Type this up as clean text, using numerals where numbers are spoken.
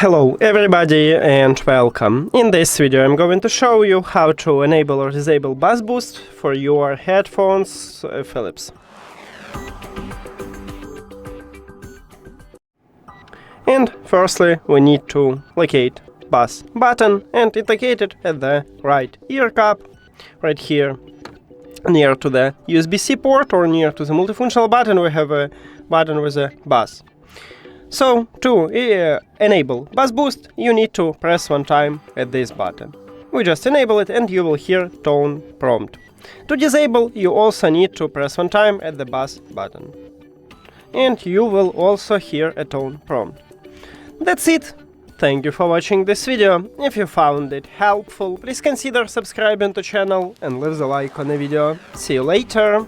Hello everybody and welcome. In this video I'm going to show you how to enable or disable bass boost for your headphones Philips. And firstly we need to locate bass button, and it's located at the right ear cup, right here, near to the USB-C port or near to the multifunctional button. We have a button with a bass. So, to enable bass boost, you need to press one time at this button. We just enable it and you will hear tone prompt. To disable, you also need to press one time at the bass button. And you will also hear a tone prompt. That's it! Thank you for watching this video. If you found it helpful, please consider subscribing to the channel and leave the like on the video. See you later!